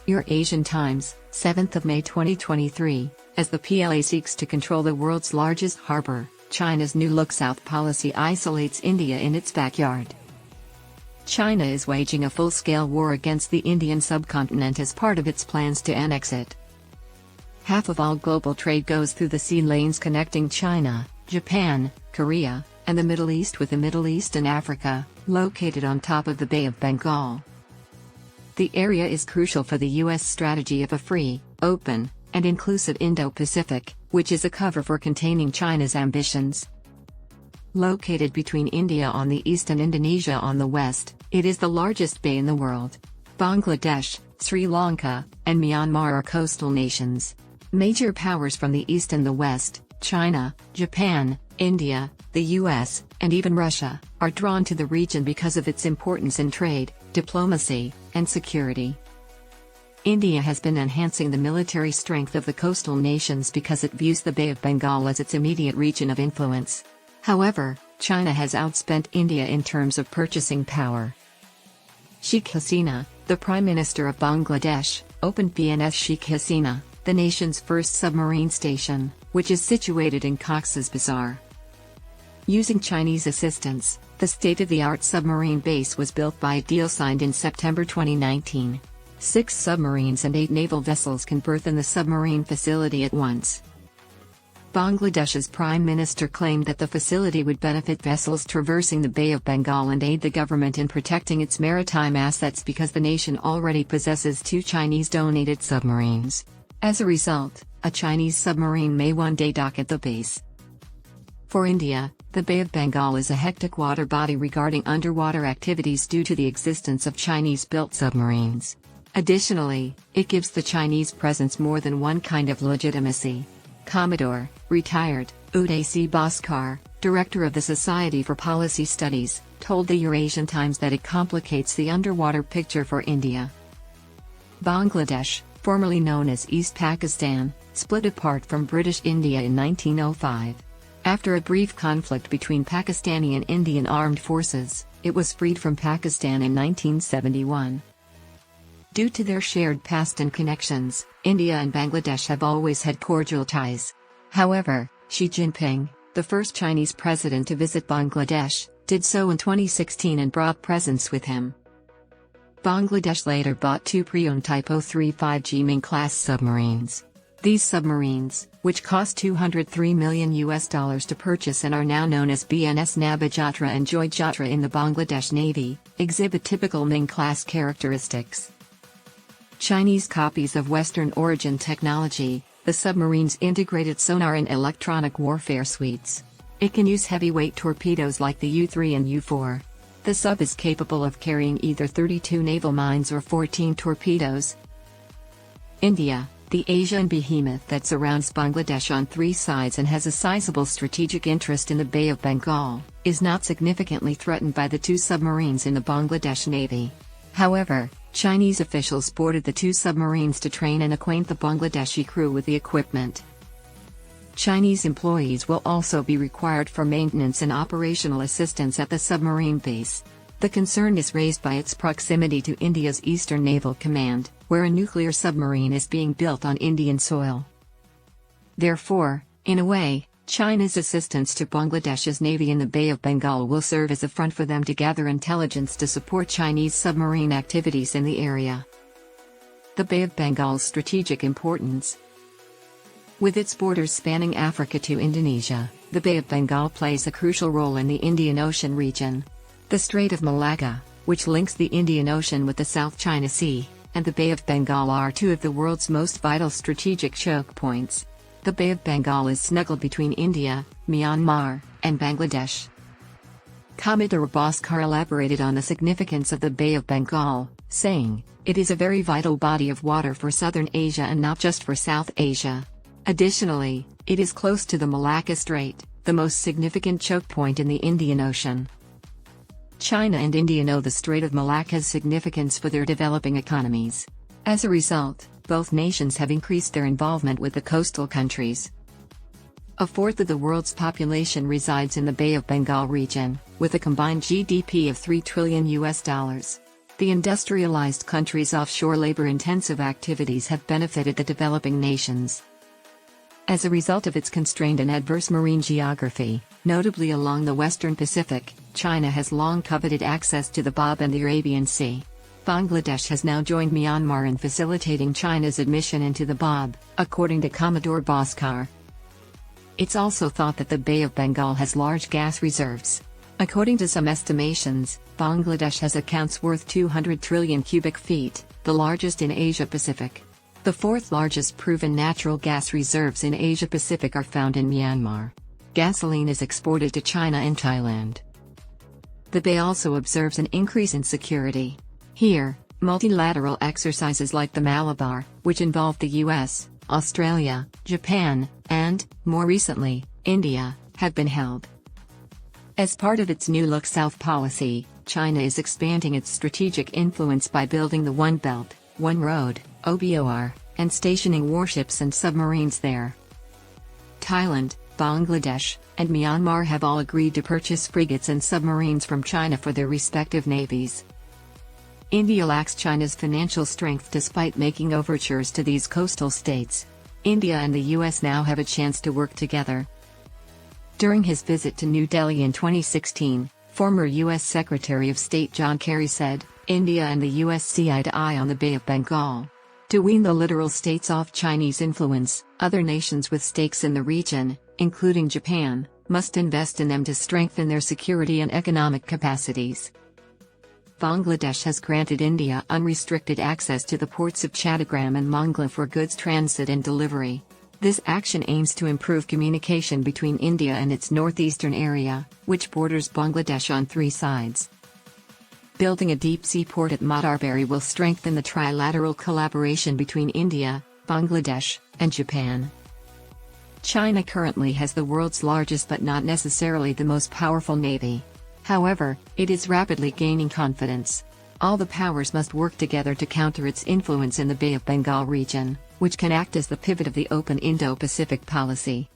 Your Asian Times, 7th of May 2023, as the PLA seeks to control the world's largest harbor, China's new Look South policy isolates India in its backyard. China is waging a full-scale war against the Indian subcontinent as part of its plans to annex it. Half of all global trade goes through the sea lanes connecting China, Japan, Korea, and the Middle East, with the Middle East and Africa, located on top of the Bay of Bengal. The area is crucial for the U.S. strategy of a free, open, and inclusive Indo-Pacific, which is a cover for containing China's ambitions. Located between India on the east and Indonesia on the west, it is the largest bay in the world. Bangladesh, Sri Lanka, and Myanmar are coastal nations. Major powers from the east and the west, China, Japan, India, the US, and even Russia, are drawn to the region because of its importance in trade, diplomacy, and security. India has been enhancing the military strength of the coastal nations because it views the Bay of Bengal as its immediate region of influence. However, China has outspent India in terms of purchasing power. Sheikh Hasina, the Prime Minister of Bangladesh, opened PNS Sheikh Hasina, the nation's first submarine station, which is situated in Cox's Bazar. Using Chinese assistance, the state-of-the-art submarine base was built by a deal signed in September 2019. 6 submarines and 8 naval vessels can berth in the submarine facility at once. Bangladesh's Prime Minister claimed that the facility would benefit vessels traversing the Bay of Bengal and aid the government in protecting its maritime assets because the nation already possesses 2 Chinese-donated submarines. As a result, a Chinese submarine may one day dock at the base. For India, the Bay of Bengal is a hectic water body regarding underwater activities due to the existence of Chinese-built submarines. Additionally, it gives the Chinese presence more than one kind of legitimacy. Commodore, retired, Uday C. Bhaskar, director of the Society for Policy Studies, told the Eurasian Times that it complicates the underwater picture for India. Bangladesh, formerly known as East Pakistan, split apart from British India in 1905. After a brief conflict between Pakistani and Indian armed forces, it was freed from Pakistan in 1971. Due to their shared past and connections, India and Bangladesh have always had cordial ties. However, Xi Jinping, the first Chinese president to visit Bangladesh, did so in 2016 and brought presents with him. Bangladesh later bought 2 pre-owned Type 035G Ming-class submarines. These submarines, which cost $203 million to purchase and are now known as BNS Nabhajatra and Joy Jatra in the Bangladesh Navy, exhibit typical Ming-class characteristics. Chinese copies of Western origin technology, the submarine's integrated sonar and electronic warfare suites. It can use heavyweight torpedoes like the U-3 and U-4. The sub is capable of carrying either 32 naval mines or 14 torpedoes. India, the Asian behemoth that surrounds Bangladesh on 3 sides and has a sizable strategic interest in the Bay of Bengal, is not significantly threatened by the 2 submarines in the Bangladesh Navy. However, Chinese officials boarded the 2 submarines to train and acquaint the Bangladeshi crew with the equipment. Chinese employees will also be required for maintenance and operational assistance at the submarine base. The concern is raised by its proximity to India's Eastern Naval Command, where a nuclear submarine is being built on Indian soil. Therefore, in a way, China's assistance to Bangladesh's navy in the Bay of Bengal will serve as a front for them to gather intelligence to support Chinese submarine activities in the area. The Bay of Bengal's strategic importance. With its borders spanning Africa to Indonesia, the Bay of Bengal plays a crucial role in the Indian Ocean region. The Strait of Malacca, which links the Indian Ocean with the South China Sea, and the Bay of Bengal are 2 of the world's most vital strategic choke points. The Bay of Bengal is snuggled between India, Myanmar, and Bangladesh. Commodore Bhaskar elaborated on the significance of the Bay of Bengal, saying, "It is a very vital body of water for Southern Asia and not just for South Asia. Additionally, it is close to the Malacca Strait, the most significant choke point in the Indian Ocean." China and India know the Strait of Malacca's significance for their developing economies. As a result, both nations have increased their involvement with the coastal countries. A fourth of the world's population resides in the Bay of Bengal region, with a combined GDP of $3 trillion. The industrialized countries' offshore labor-intensive activities have benefited the developing nations. As a result of its constrained and adverse marine geography, notably along the western Pacific, China has long coveted access to the Bab and the Arabian Sea. Bangladesh has now joined Myanmar in facilitating China's admission into the Bab, according to Commodore Bhaskar. It's also thought that the Bay of Bengal has large gas reserves. According to some estimations, Bangladesh has accounts worth 200 trillion cubic feet, the largest in Asia-Pacific. The fourth largest proven natural gas reserves in Asia-Pacific are found in Myanmar. Gasoline is exported to China and Thailand. The Bay also observes an increase in security. Here, multilateral exercises like the Malabar, which involve the US, Australia, Japan, and, more recently, India, have been held. As part of its New Look South policy, China is expanding its strategic influence by building the One Belt, One Road, OBOR, and stationing warships and submarines there. Thailand, Bangladesh, and Myanmar have all agreed to purchase frigates and submarines from China for their respective navies. India lacks China's financial strength despite making overtures to these coastal states. India and the US now have a chance to work together. During his visit to New Delhi in 2016, former US Secretary of State John Kerry said, "India and the US see eye to eye on the Bay of Bengal. To wean the littoral states off Chinese influence, other nations with stakes in the region, including Japan, must invest in them to strengthen their security and economic capacities." Bangladesh has granted India unrestricted access to the ports of Chattogram and Mongla for goods transit and delivery. This action aims to improve communication between India and its northeastern area, which borders Bangladesh on three sides. Building a deep-sea port at Madarberry will strengthen the trilateral collaboration between India, Bangladesh, and Japan. China currently has the world's largest but not necessarily the most powerful navy. However, it is rapidly gaining confidence. All the powers must work together to counter its influence in the Bay of Bengal region, which can act as the pivot of the open Indo-Pacific policy.